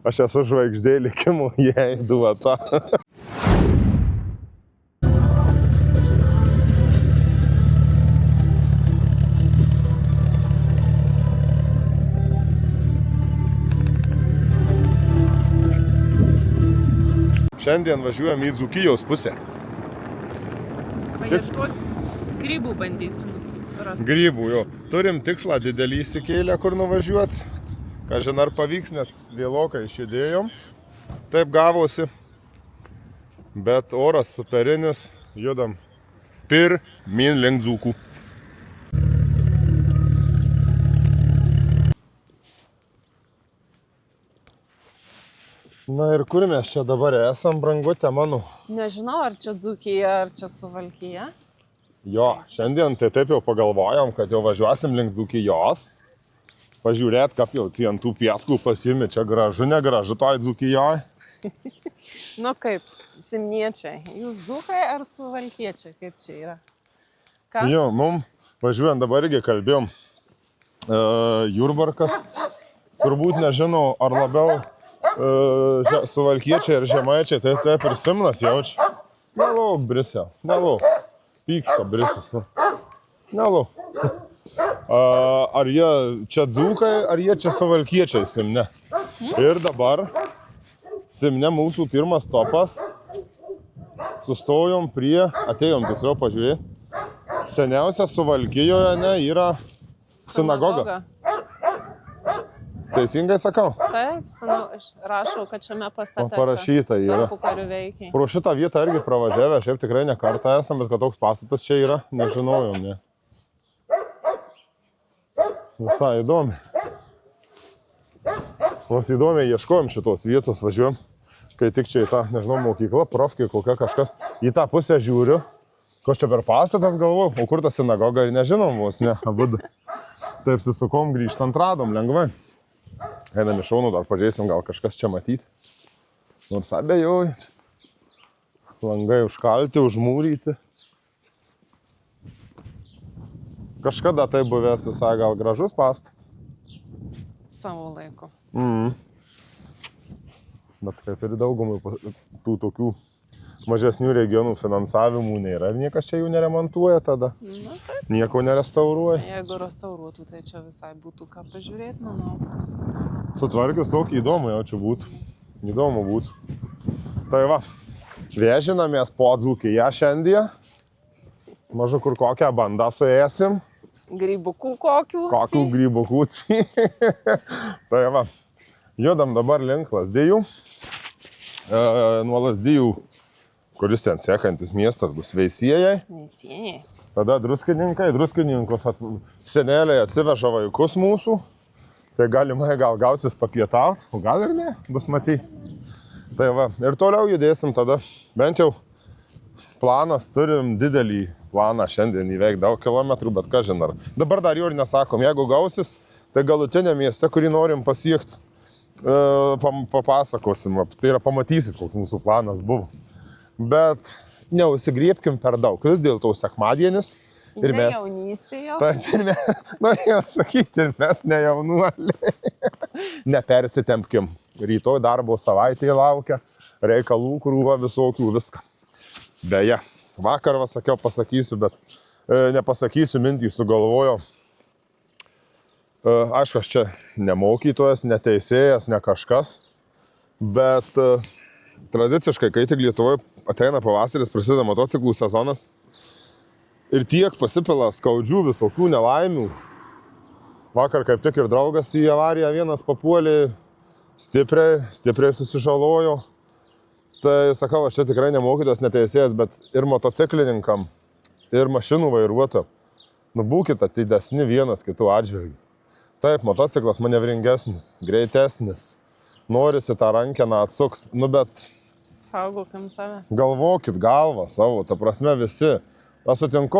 Aš esu žvaigždė likimų, jai duota. Šiandien važiuojam į Dzūkijos pusę. Paieškos grybų bandysim rasti. Grybų, jo. Turim tikslą didelį įsikėlę, kur nuvažiuot. Kažin ar pavyks, nes vėlokai išjudėjom. Taip gavosi. Bet oras superinis. Judam pirmyn link Dzūkų. Na ir kur mes čia dabar esam, brangutė mano? Nežinau, ar čia Dzūkija, ar čia Suvalkija. Jo, šiandien tai taip jau pagalvojom, kad jau važiuosim link Dzūkijos. Pažiūrėt, kaip jau ant tų pieskų pasiimi, čia gražu, negražu toj Dzūkijoj. Nu kaip, simniečiai, jūs Dzūkai ar Suvalkiečiai, kaip čia yra? Ką? Jo, mum važiuojant dabar irgi kalbėjom. Jurbarkas, turbūt nežinau, ar labiau Suvalkiečiai ir Žemaičiai, tai taip ir Simnas jaučia. Nelauk, Brisel, nelauk. Pyksta Brisus. Nelauk. Ar jie čia Dzūkai, ar jie čia Suvalkiečiai Simne. Ir dabar Simne mūsų pirmas stopas. Sustojom prie, atėjom tiksliau pažiūrėti. Seniausia Suvalkijoje yra sinagoga. Teisingai sakau? Taip, rašau, kad šiame pastate parašyta yra. tarpukariu veikia. Pro šitą vietą irgi pravažiavę, šiaip tikrai ne kartą esam, bet kad toks pastatas čia yra, nežinojom, ne. Visai įdomi. Mes įdomiai ieškojom šitos vietos, važiuojam, kai tik čia į tą, nežinau, mokyklą, profkį, kokia kažkas, į tą pusę žiūriu, kas čia per pastatas galvoju, o kur ta sinagoga ir nežinom vos, ne, abudu. Taip susukom, grįžtant radom lengvai. Einam iš šaunų, dar pažiūrėsim, gal kažkas čia matyti. Nors abejoju. Langai užkalti, užmūryti. Kažkada tai buvęs visai gal gražus pastatas. Savo laiku. Bet kaip ir daugumai tų tokių mažesnių regionų finansavimų nėra ir niekas čia jų neremontuoja tada. Na, taip. Nieko nerestauruoja. Jeigu restauruotų, tai čia visai būtų ką pažiūrėti, manau. Sutvarkius tokį įdomų jau čia būtų. Įdomu būtų. Tai va, vėžinamės po Dzūkiją šiandien. Mažu kur kokią bandą suėsim. Grybukų kokių? Kokių grybukų. Tai va, judam dabar link Lazdijų. Nuo Lazdijų, kuris ten sekantis miestas bus Veisiejai. Veisiejai. Tada Druskininkai. Druskininkus seneliai atsiveža vaikus mūsų. Tai galimai gal gausis papietaut, o gal ir ne, bus maty. Tai va, ir toliau judėsim tada. Bent jau planas, turim didelį planą šiandien įveikti daug kilometrų, bet ką žinai. Dabar dar jau ir nesakom, jeigu gausis, tai galutinė mieste, kurį norim pasiekti, papasakosim. Tai yra pamatysit, koks mūsų planas buvo. Bet neužsigriebkim per daug, vis dėlto sekmadienis. Ir mes, jaunystė jau. Taip, ir mes, norėjau sakyti, ir mes ne jaunuoliai. Nepersitempkim. Rytoj darbo savaitėje laukia, reikalų krūva visokių, viską. Beje, vakar sakiau, pasakysiu, bet nepasakysiu, mintį sugalvojo. Aišku, aš čia ne mokytojas, ne teisėjas, ne kažkas, bet tradiciškai, kai tik Lietuvoje ateina pavasaris, prasideda motociklų sezonas, ir tiek pasipila skaudžių visokių nelaimių. Vakar kaip tik ir draugas į avariją vienas papuolė, stipriai susižalojo. Tai sakau, aš čia tikrai nemokytas, neteisėjas, bet ir motociklininkam, ir mašinų vairuotojam. Nu, būkite atidesni vienas kitų atžvilgių. Taip, motociklas manevringesnis, greitesnis. Norisi tą rankeną atsukti, nu bet... Saugokim save. Galvokit galvą savo, ta prasme visi. Aš sutinku,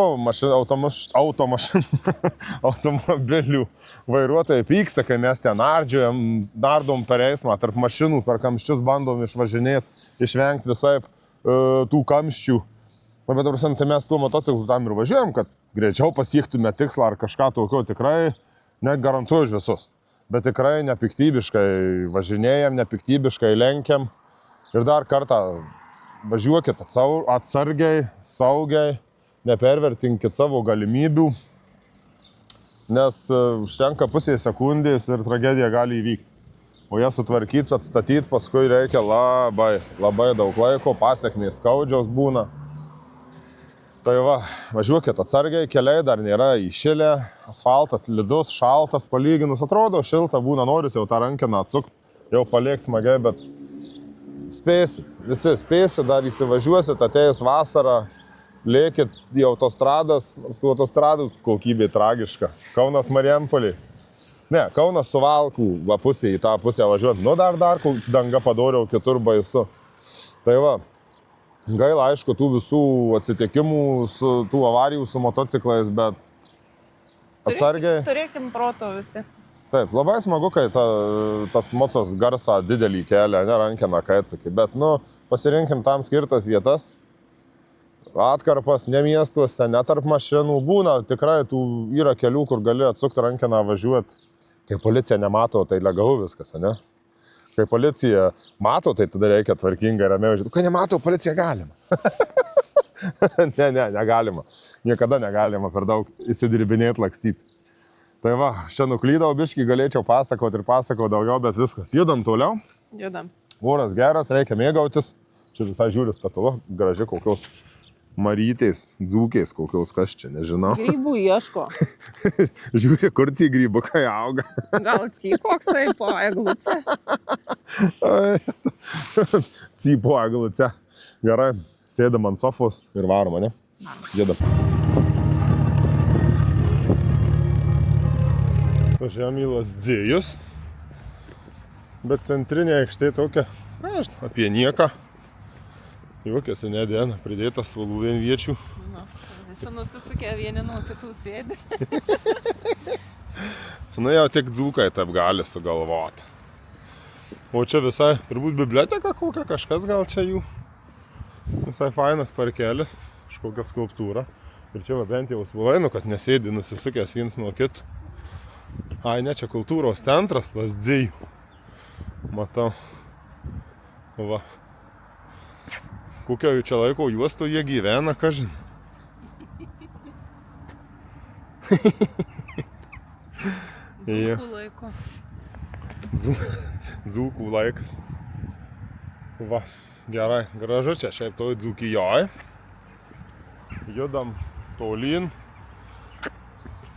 automobilių vairuotojai pyksta, kai mes ten nardom per eismą, tarp mašinų, per kamščius bandom išvažinėti, išvengti visai tų kamščių. Bet tai mes tuo motociklu tam ir važiuojam, kad greičiau pasiektume tikslą ar kažką tokio, tikrai net garantuoju už visus. bet tikrai nepiktybiškai važinėjam, nepiktybiškai lenkiam. Ir dar kartą važiuokit atsargiai, saugiai, nepervertinkit savo galimybių, nes užtenka pusė sekundės ir tragedija gali įvykti. O ją sutvarkyti, atstatyti, paskui reikia labai daug laiko, pasekmės skaudžios būna. Tai va, važiuokit atsargiai, keliai dar nėra įšilę, asfaltas slidus, šaltas palyginus, atrodo šilta būna, noris jau tą rankeną atsukti, jau paliekti smagiai, bet spėsit, visi spėsit, dar įsivažiuosit, ateis vasarą, lėkit į autostradas, su autostradu kokybė tragiška. Kaunas Marijampolė. Ne, Kaunas Suvalkų va pusė į tą pusę važiuot. Nu dar danga padoriau, kitur baisu. Tai va, gaila aišku tų visų atsitikimų, tų avarijų su motociklais, bet atsargiai. Turėkim proto visi. Taip, labai smagu, kai tas mocas garsą didelį kelia, ne rankeną, kai atsakai. Bet, pasirinkim tam skirtas vietas. Atkarpas, ne miestuose, ne tarp mašinų. Būna tikrai yra kelių, kur gali atsukti rankeną važiuoti. Kai policija nemato, tai legalu viskas, ne? Kai policija mato, tai tada reikia tvarkingai ramiai važiuoti. Kai nemato, policija galima. Negalima. Niekada negalima per daug įsidirbinėti, lakstyti. Tai va, čia nuklydau biškį, galėčiau pasakoti ir pasakau daugiau, bet viskas. Judam toliau. Judam. Oras geras, reikia mėgautis. Čia visai žiūri statula, graži kokios marytės, dzūkės kokios, kas čia, nežinau. Grybų ieško. Žiūri, kur tie grybukai auga. Gal cykoksai po egluce? Cypo egluce. Gerai, sėdam ant sofos ir varom, ne? Judam. Važiuojam į Lazdėjus, bet centrinė aikštė tokia, apie nieką. Juokiasi nedien, pridėtas svalų vienviečių. Visi nusisukę vieni nuo kitų sėdi. Jau tik dzūkai taip gali sugalvoti. O čia visai, turbūt biblioteka kokia, kažkas gal čia jų. Visai fainas parkelis, kažkokia skulptūra. Ir čia va bent jau svalainu, kad nesėdi nusisukęs viens nuo kitų. Ai, ne, čia kultūros centras, Lazdėjų. Matau. Va. Kokia jų čia laiko juosto jie gyvena, kažin. Dzūkų laiko. Dzūkų laikas. Va, gerai, gražu čia šiaip toj Dzūkijoj. Judam tolyn.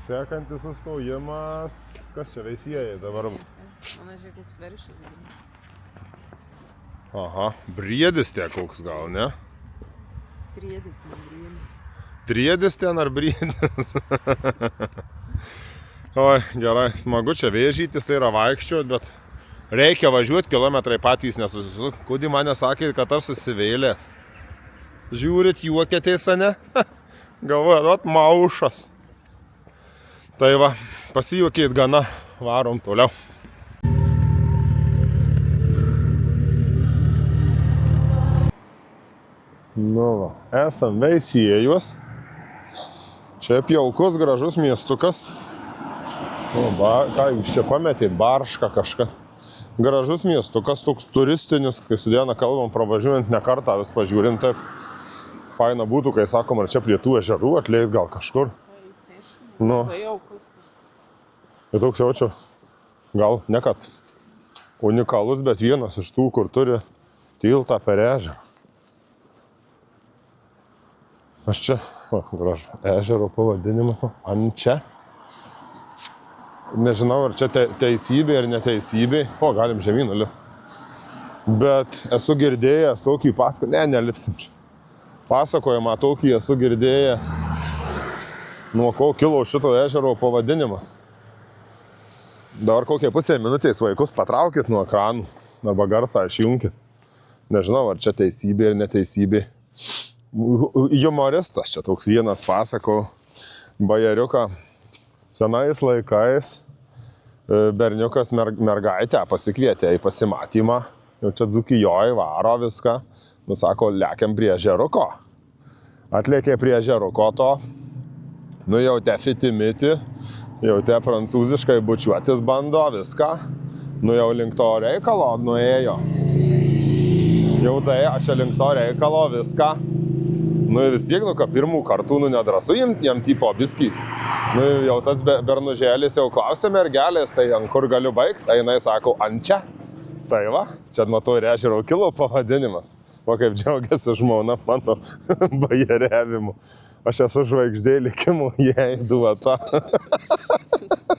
Sekantis sustojimas, kas čia Veisiejai dabar? Manažiai, koks Verišas. Aha, briedis tie koks gal, ne? Triedis, ne briedis. Triedis ten ar briedis? Oi, gerai, smagu čia vėžytis, tai yra vaikščioti, bet reikia važiuoti, kilometrai patys nesusisuk. Kudi mane sakė, kad aš susivėlęs. Žiūrit, juokėtės, ne? Galvojat, maušas. Tai va, pasijuokėt gana, varom toliau. Nu va, esam Veisiejuos. Šiaip jaukus, gražus miestukas. Ką jūs čia pametėt, Barška kažkas. Gražus miestukas, toks turistinis, kai su diena kalbam, pravažiuojant ne kartą, vis pažiūrint taip. Faina būtų, kai sakom, ar čia prie tų ežerų atleit gal kažkur. Nu. Ir toks jaučiu, gal ne kad unikalus, bet vienas iš tų, kur turi tiltą per ežerą. Aš čia, gražu, ežero pavadinimą, ant čia. Nežinau, ar čia teisybė ar neteisybė. Galim žemyn lipti. Bet esu girdėjęs tokį pasakojimą, nelipsim čia. Pasakojimą tokį esu girdėjęs. Nuo ko kilo šito ežero pavadinimas. Dabar kokie pusę minutės vaikus patraukit nuo ekranų arba garsą išjunkit. Nežinau, ar čia teisybė ir neteisybė. Humoristas čia toks vienas pasako, bajeriuką. Senais laikais berniukas mergaitę pasikvietė į pasimatymą. Jau čia Dzūkijoj varo viską. Sako, lekiam prie ežeruko. Atlėkė prie ežeruko to. Jau tefiti miti, Jau tie prancūziškai bučiuotis bando viską. Nu jau link to reikalo nuėjo. Jau daėjo čia link to reikalo viską. Nu vis tiek, nu ką pirmų kartų, nu nedrasu jam tipo biskį. Nu jau tas bernužėlis jau klausė mergelės, tai ant kur galiu baigt, tai jinai sako, ant čia. Tai va, čia nuo to ir ežero kilo pavadinimas. O kaip džiaugiasi žmona mano bajeriavimu. Aš esu žvaigždė likimų, jai duota.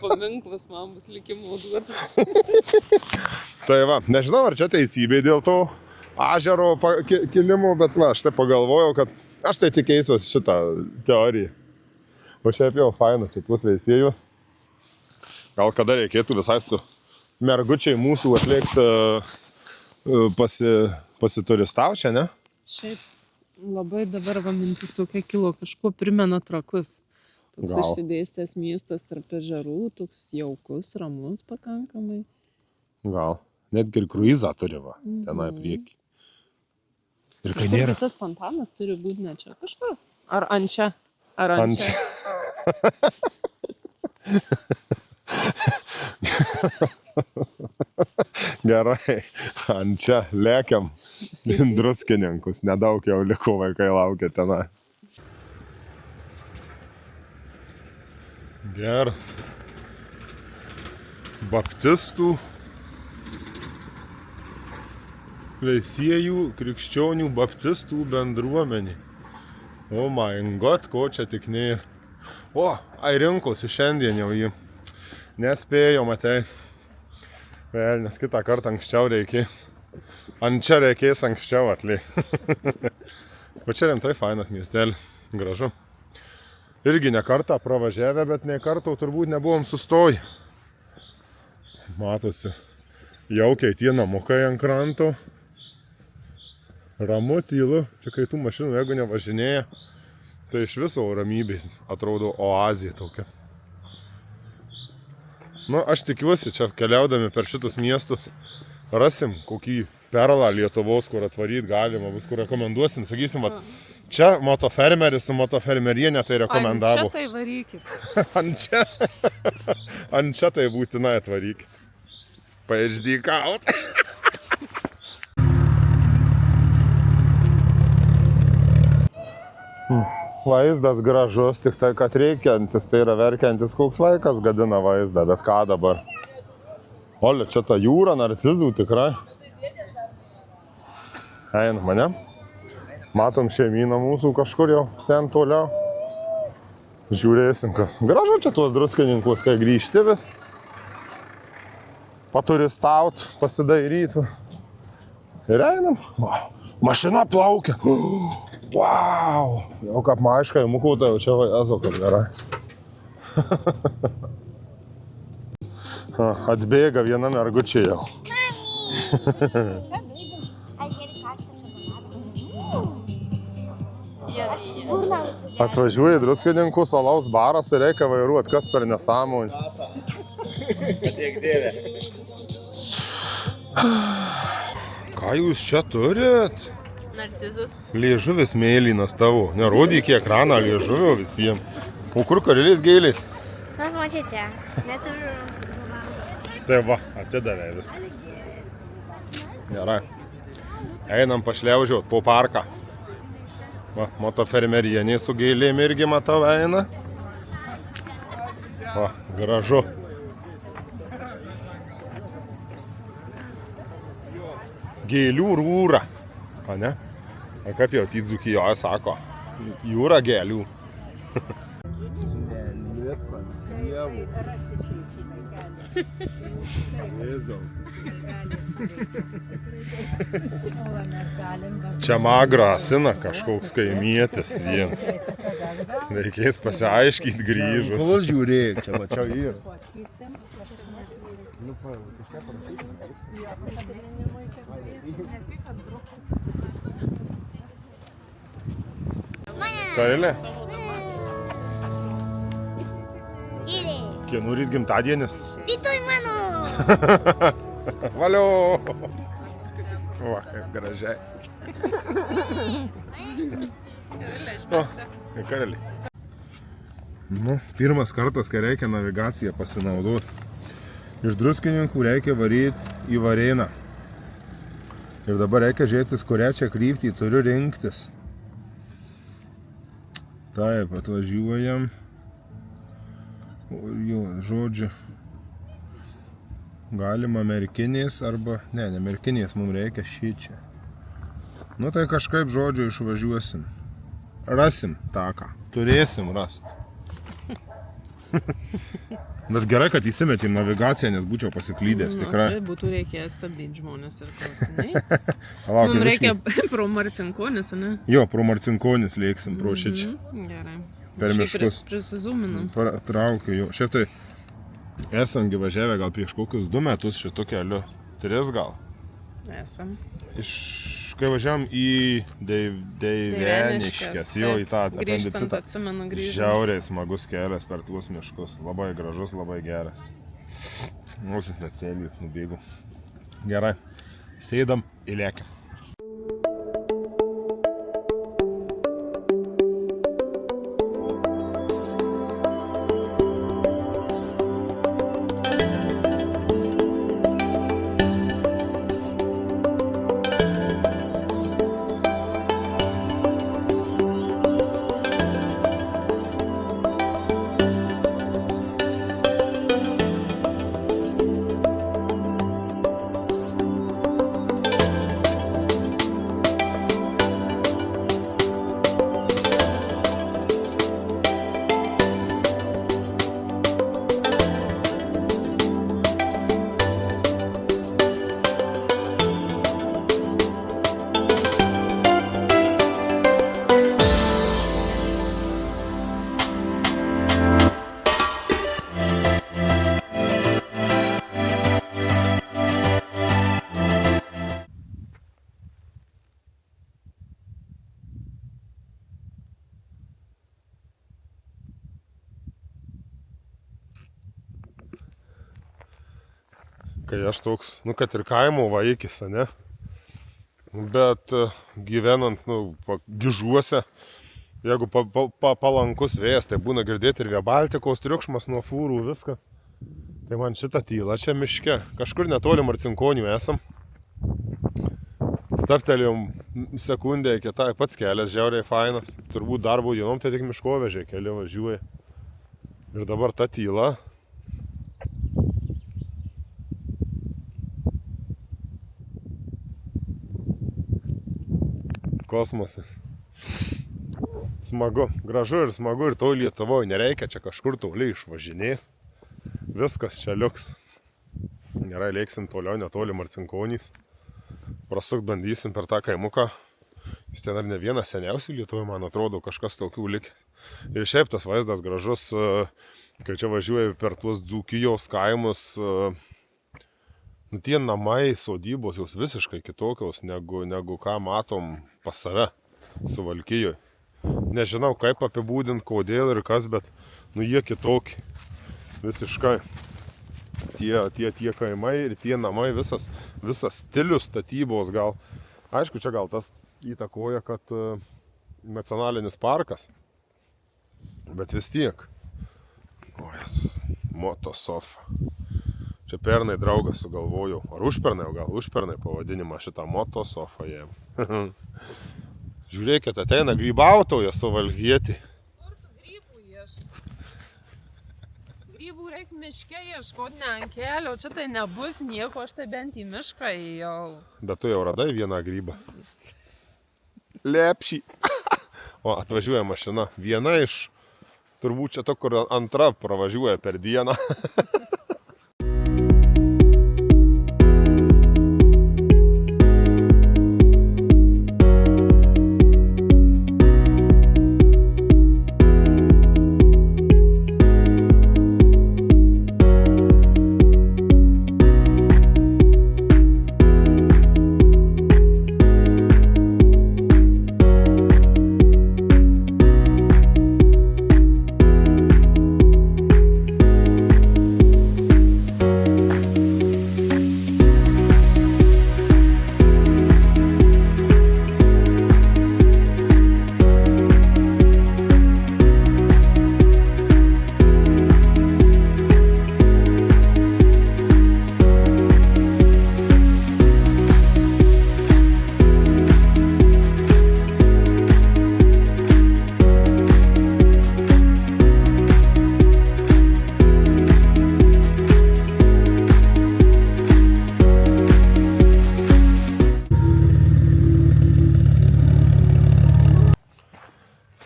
Paminklas man bus likimų duotas. Tai va, nežinau, ar čia teisybė dėl to ežero kilimo, bet va, aš tai pagalvojau, kad aš tai tikėsiuos šitą teoriją. O šiaip jau fainu, čia tuos veisėjus. Gal kada reikėtų visai su mergučiai mūsų atlikti pasituristauti čia, ne? Šiaip labai dabar va mintis tokia kilo, kažkuo primena Trakus. Toks išsidėstęs miestas tarp ežerų, toks jaukus, ramus pakankamai. Gal. Netgi ir kruizą turi va, tenai priekį. Ir kai nėra. Tas fontanas turi būti ne čia kažkur. Ar ant čia? Ar ant čia? Gerai, ant čia lėkiam druskininkus, nedaug jau liko, vaikai laukia tenai. Geras. Baptistų, veisiejų, krikščionių baptistų bendruomenė. O my god, ko čia tik nėra. O, rinkosi šiandien jau jį. Nespėjau, matai. Nes kitą kartą anksčiau reikės. Ant čia reikės anksčiau atlikti. O čia rimtai fainas miestelis. Gražu. Irgi ne kartą pravažiavę, bet ne kartą turbūt nebuvom sustoję. Matosi, jaukiai tie namukai ant kranto. Ramu, tylu. Čia kai tų mašinų, jeigu nevažinėja, tai iš viso ramybės atrodo oazija tokia. Nu, aš tikiuosi, čia keliaudami per šitus miestus rasim kokį perlą Lietuvos, kur atvaryt galima bus, kur rekomenduosim. Sakysim, va, čia motofermeris su motofermerienė tai rekomendavo. Ant čia tai varykit. Ant čia tai būtinai atvarykit. Paaiždykaut. Vaizdas gražus, tik tai, kad reikiantis, tai yra verkiantis koks vaikas gadina vaizdą, bet ką dabar? Oli, čia ta jūra narcizų tikrai. Eina mane. Matom šeimyną mūsų kažkur jau ten toliau. Žiūrėsim kas. Gražu čia tuos druskininkus, kai grįžti vis. Paturistaut, pasidairytų. Ir einam. Mašina plaukia. Wow! Jau kaip maiškai mukauta, jau čia ezo kaip gerai. Atbėga viena mergučia jau. Atvažiuoja druskininkų alaus baras ir reikia vairuot, kas per nesąmonę. Ką jūs čia turit? Narcizus. Liežuvis mėlynas tavo. Nerodyk į ekraną liežuvio visiems. O kur karėlės gėlės? Pas močiutė. Neturiu. Tai va, atidavė viską. Gerai. Einam pašliaužiot po parką. Va, motofermerienė su gėlėm irgi matau eina. Va, gražu. Gėlių rūra. A ne? A kaip jau Dzūkijoje sako? Jūra gėlių. Čia man grasina kažkoks kaimietis vienas. Reikės pasiaiškyti grįžus. Kol žiūrėk, čia mačiau yra. Kailė? Gėlė. Kienų ryt gimtadienis? Rytoj mano. Valio! Va, kaip gražiai. O, karaliai. Nu, pirmas kartas, kai reikia navigaciją pasinaudoti. Iš Druskininkų reikia varyti į Varėną. Ir dabar reikia žiūrėtis, kurią čia kryptį turiu rinktis. Taip, atvažiuojam. Jo, žodžiu. Galima merkinės arba... Ne merkinės, mums reikia šičia. Nu tai kažkaip žodžiu išvažiuosim. Rasim taką. Turėsim rasti. Bet gerai, kad įsimetėm navigaciją, nes būčiau pasiklydęs, tikrai. Tai būtų reikėję stabdyti žmonės ir klausimai. Palauk, Mums reikia pro Marcinkonis, ne? Jo, pro Marcinkonis lėksim, pro šičia. Gerai. Per miškus. Prisizuminam. Traukiu jau. Šiaip tai esam gyvažiavę gal prieš kokius 2 metus šitų keliu. 3 gal. Esam. Kai važiavam į Deiveniškes, jau į tą Grįžtant apendicitą. atsimenu grįžtant. Žiauriai smagus kelias per tuos miškus. Labai gražus, labai geras. Mūsų net sėlių nubėgų. Gerai. Sėdam ir lėkiam. Kai aš toks, kad ir kaimo vaikis, ne? Bet gyvenant, Gižuose, jeigu palankus vėjas, tai būna girdėti ir Via Baltikos triukšmas nuo fūrų, viską. Tai man šitą tylą čia miške. Kažkur netoli Marcinkonių esam. Stabtelėjom sekundę, kitai pats kelias žiauriai fainas. Turbūt darbo dienom tai tik miškovežiai keli važiuoja. Ir dabar ta tyla. Kosmosas. Smagu, gražu ir smagu ir toli Lietuvoje nereikia čia kažkur toli išvažinėti. Viskas čia liuks. Gerai, lėksim toliau, netoli Marcinkonys. Prasukt bandysim per tą kaimuką. Jis ten ar ne vienas seniausių Lietuvoje, man atrodo, kažkas tokių likęs. Ir šiaip tas vaizdas gražus, kai čia važiuoja per tuos Dzūkijos kaimus. Tie namai, sodybos jos visiškai kitokios negu ką matom pas save Suvalkijoje. Nežinau kaip apibūdinti, kodėl ir kas, bet jie kitokie. Visiškai. Tie kaimai ir tie namai, visas stilius statybos gal. Aišku, čia gal tas įtakoja, kad nacionalinis parkas. Bet vis tiek. Motosofa. Čia pernai draugas sugalvojau, ar užpernai, gal užpernai pavadinimą šitą motosofą jiem. Žiūrėkit, ateina grybautoja Suvalkietį. Kur tu grybų ieškai? Grybų reikia miške ieškoti, ne ant kelio, čia tai nebus nieko, aš tai bent į mišką ėjau. Bet tu jau radai vieną grybą. Lepšį. O, atvažiuoja mašina. Viena iš, turbūt čia to, kur antra pravažiuoja per dieną.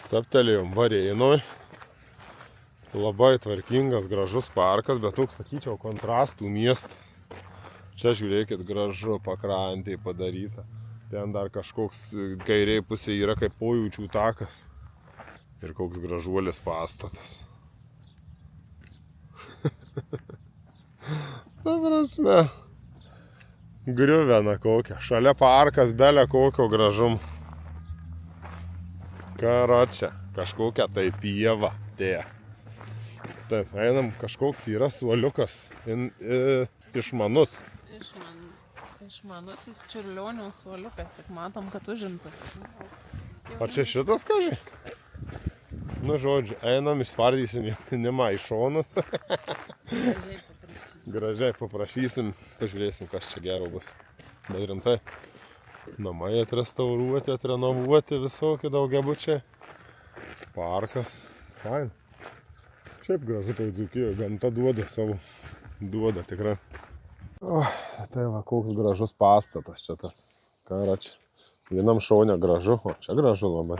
Staptelėjom Varėnoj. Labai tvarkingas, gražus parkas, bet toks, sakyčiau, kontrastų miestas. Čia žiūrėkit, gražu pakrantėje padaryta. Ten dar kažkoks kairiai pusė yra kaip pojūčių takas. Ir koks gražuolis pastatas. Ta prasme, griuvena kokia. Šalia parkas, belė kokio gražum. Karočią, kažkokia tai pieva. Taip, einam, kažkoks yra suoliukas. Išmanus. Išmanusis Čiurlionio suoliukas, tik matom, kad užimtas. O čia šitas, kažkai? Nu, žodžiu, einam, išspardysim jaunimą į šonus. Gražiai paprašysim, pažiūrėsim, kas čia gero bus. Bet rimtai, namai atrestauruoti, atrenovuoti, visokie daugiabučiai. Parkas. Fain. Šiaip gražu tai Dzūkijoje, gamta duoda savo. Duoda tikrai. Tai va, koks gražus pastatas čia tas. Ką yra čia? Vienam šone gražu, o čia gražu labai.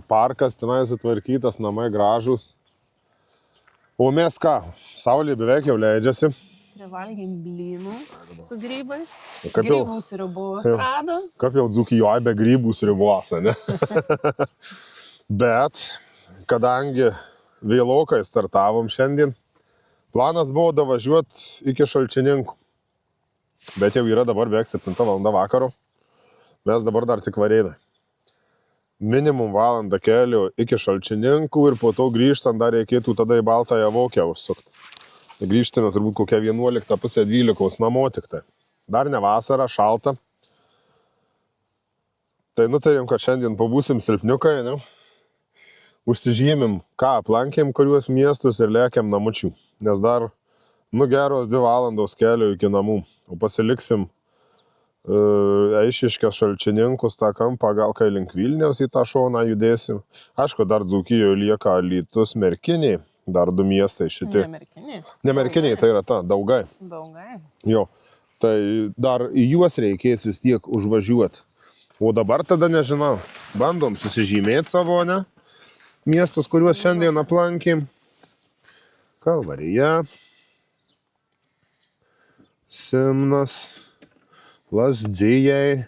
Parkas tenai sutvarkytas, namai gražus. O mes ką? Saulė beveik jau leidžiasi. Privalgėm blynų su grybais. Kaip jau- Grybų sriubos rado. Kaip jau Dzūkijoje be grybų sriubos, ne? Bet, kadangi vėlokai startavom šiandien, planas buvo davažiuoti iki Šalčininkų. Bet jau yra dabar beveik 7 val. Vakaro. Mes dabar dar tik Varėnai. Minimum valandą kelio iki Šalčininkų ir po to grįžtant dar reikėtų tada į Baltąją Vokę užsukti. Grįžtame turbūt kokią 11 pusę 12 namo tik tai. Dar ne vasara, šalta. Tai nutarėm, kad šiandien pabūsim silpniukai, ne? Užsižymim, ką aplankėm, kuriuos miestus ir lėkiam namučių. Nes dar, geros 2 valandos kelio iki namų. O pasiliksim Eišiškės Šalčininkus tą kampą, gal kai link Vilniaus į tą šoną judėsim. Aišku, dar Dzūkijoje lieka Alytus, Merkiniai, dar 2 miestai šitie. Nemerkiniai. Nemerkiniai, tai yra ta, Daugai. Daugai. Jo, tai dar į juos reikės vis tiek užvažiuoti. O dabar tada nežinau, bandom susižymėti savo, ne? Miestus, kuriuos šiandien aplankėm. Kalvarija, Simnas, Lazdijai.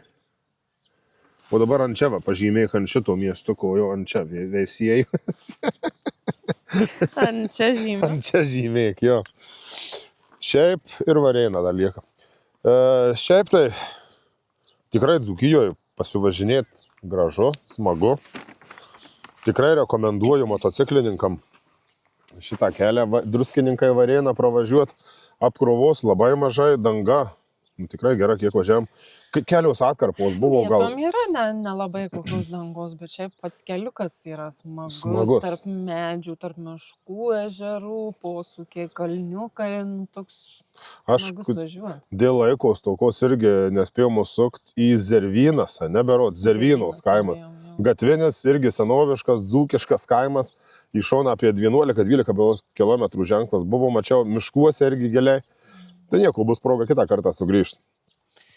O dabar ant čia va, pažymėk ant šito miestuko, jo ant čia Veisiejus. Ant čia žymė. Ant čia žymėk, jo. Šiaip ir Varėna dar lieka. Šiaip tai tikrai Dzūkijoje pasivažinėti gražu, smagu. Tikrai rekomenduoju motociklininkam šitą kelią Druskininkai Varėną pravažiuoti. Apkrovos labai mažai, danga. Tikrai gera, kiek važiavam. Kelios atkarpos buvo gal. Vietom yra nelabai kokios dangos, bet šiaip pats keliukas yra smagus. Tarp medžių, tarp miškų, ežerų, posūkiai, kalniukai, toks smagus važiuoti. Dėl laiko stokos irgi nespėjom užsukti į Zervynas, neberods, Zervynos kaimas. Gatvinis irgi senoviškas, dzūkiškas kaimas. Į šoną apie 11-12 km ženklas buvo, mačiau, miškuose irgi giliai. Tai nieko, bus proga kitą kartą sugrįžti.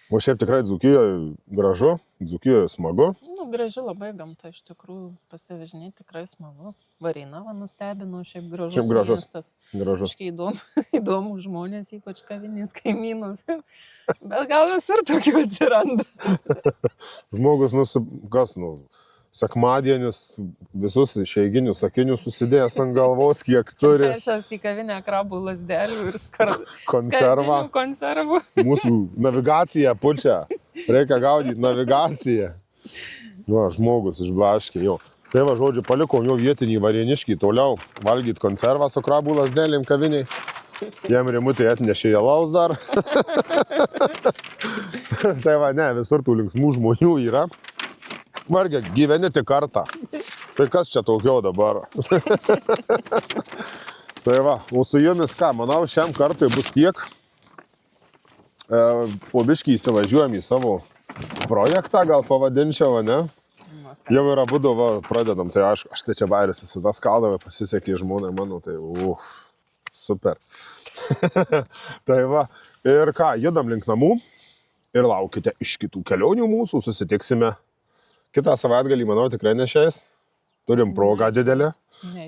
O šiaip tikrai Dzūkijoje gražu, Dzūkijoje smagu. Graži labai gamta, iš tikrųjų, pasivažinėti tikrai smagu. Varėna nustebino, šiaip gražus. Šiaip gražus. Miestas. Gražus. Kažkai įdomu žmonės, ypač kavinės kaimynus. Bet gal visur tokių atsiranda. Žmogus, sekmadienis visus išeiginius sakinius susidėjęs ant galvos, kiek turi. Aš į kavinę krabų lasdelių ir konservų. Mūsų navigacija pučia. Reikia gaudyti navigaciją. Žmogus išblaškė jo. Tai va, žodžiu, palikom jo vietinį varėniškį toliau valgyti konservą su krabų lasdelėm kaviniai. Jam rimutė atnešė alaus dar. Tai va, ne, visur tų linksmų žmonių yra. Vargia, gyveni tik kartą. Tai kas čia tokio dabar? Tai va, o su jumis ką, manau, šiam kartui bus tiek. Po biškį įsivažiuojam į savo projektą, gal pavadinčiau, ne? Jau yra būdu, va, pradedam, tai aš tai čia bairis visada skaldavai, pasisekė žmonai mano, tai super. Tai va, ir ką, judam link namų ir laukite iš kitų kelionių mūsų, susitiksime Kitą savaitgalį, manau, tikrai nešės. Turim progą didelę.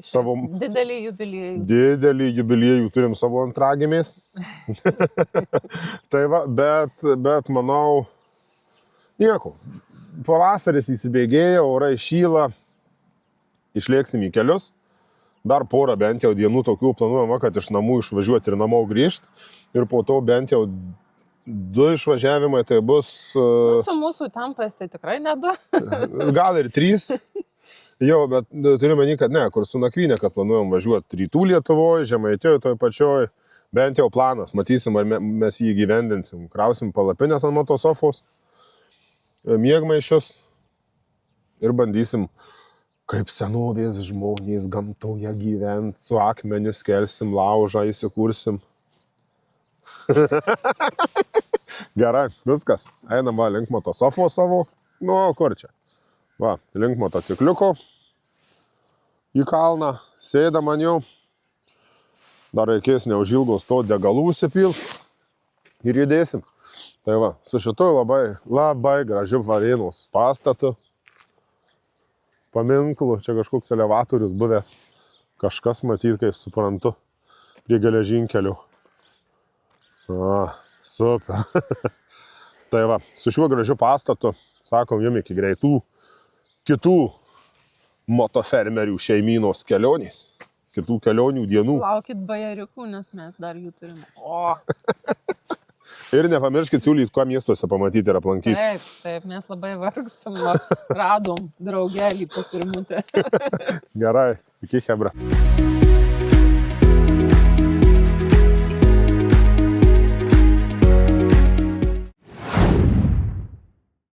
Savo- Didelį jubiliejų. Didelį jubiliejų turim savo antragimės. Tai va, bet manau, nieko. Pavasaris įsibėgėja, orai šyla, išlėksim į kelius. Dar porą bent jau dienų tokių planuojama, kad iš namų išvažiuoti ir namo grįžti. Ir po to bent jau 2 išvažiavimai, tai bus Su mūsų tempais tai tikrai ne 2. gal ir 3. Jo, bet turiu manį, kad ne, kur su nakvynė, kad planuojam važiuoti rytų Lietuvoje, Žemaitijoje, toj pačioj. Bent jau planas, matysim, ar mes jį gyvendinsim. Krausim palapinės ant motosofos, miegmaišius ir bandysim, kaip senovės žmonės gamtoje gyvent, su akmeniu skelsim, laužą įsikursim. Gerai, viskas. Einam va link motosofo savo. Nu, kur čia? Va, link motocikliuko į kalną. Sėdam ant jau. Dar reikės neužilgos to degalų įsipilt. Ir judėsim. Tai va, su šitoj labai gražiu Varėnos pastatu. Paminklu, čia kažkoks elevatorius buvęs. Kažkas matyt, kaip suprantu, prie geležinkelių. Super. Tai va, su šiuo gražiu pastatu, sakom jums iki greitų kitų motofermerių šeimynos kelionės, kitų kelionių dienų. Laukit bajeriukų, nes mes dar jų turime. O, Ir nepamirškit siūlyti, ką miestuose pamatyti ir aplankyti. taip, mes labai vargstam, radom draugelį pasirimutę. Gerai, iki hebra.